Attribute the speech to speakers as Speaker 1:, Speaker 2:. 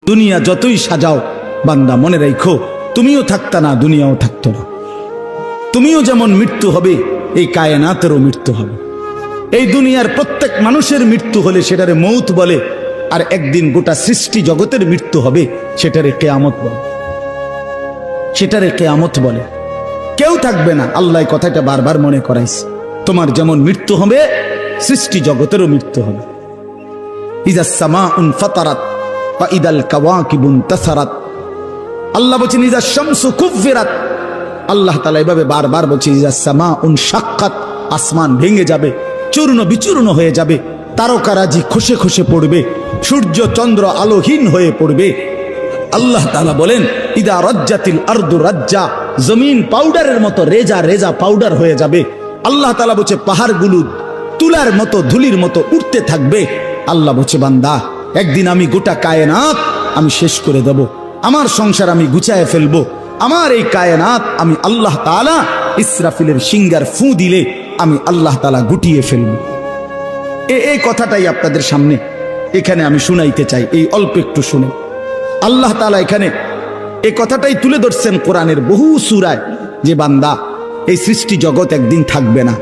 Speaker 1: দুনিয়া যতই সাজাও বান্দা মনে রাখো তুমিও থাকতা না, দুনিয়াও থাকতো না। তুমিও যেমন মৃত্যু হবে, এই কায়নাতেরও মৃত্যু হবে। এই দুনিয়ার প্রত্যেক মানুষের মৃত্যু হলে সেটারে মৌত বলে, আর একদিন গোটা সৃষ্টি জগতের মৃত্যু হবে সেটারে কিয়ামত বলে, সেটারে কিয়ামত বলে। কেউ থাকবে না, আল্লাহ কথাটা বারবার মনে করাইছে। তোমার যেমন মৃত্যু হবে সৃষ্টি জগতেরও মৃত্যু হবে। ইজাস সামাউন ফাতারাত ওয়া ইদাল কাওয়াকিবুন তাসারাত। আল্লাহ বলেছেন ইজাস শামসু কুফিরাত। আল্লাহ তাআলা এভাবে বারবার বলছে ইজাস সামাউন শাক্কাত, আসমান ভেঙে যাবে, চূর্ণ বিচূর্ণ হয়ে যাবে, তারকারাজি খসে খসে পড়বে, সূর্য চন্দ্র আলোহীন হয়ে পড়বে। আল্লাহ তাআলা বলেন ইদা রাজ্জাতিল আরদু রাজ্জা, জমিন পাউডারের মতো রেজা রেজা পাউডার হয়ে যাবে। আল্লাহ তাআলা বলছে পাহাড়গুলো তুলার মতো ধুলির মতো উঠতে থাকবে। আল্লাহ বলছে বান্দা একদিন আমি গোটা কায়নাত আমি শেষ করে দেব, আমার সংসার আমি গুছায় ফেলবো, আমার এই কায়নাত আমি আল্লাহ তাআলা ইসরাফিলের সিঙ্গার ফু দিলে আমি আল্লাহ তাআলা গুটিয়ে ফেলবো। এই কথাটাই আপনাদের সামনে এখানে আমি শুনাইতে চাই, এই অল্প একটু শুনে। আল্লাহ তাআলা এখানে এই কথাটাই তুলে ধরছেন কোরআনের বহু সূরায় যে বান্দা এই সৃষ্টি জগৎ একদিন থাকবে না।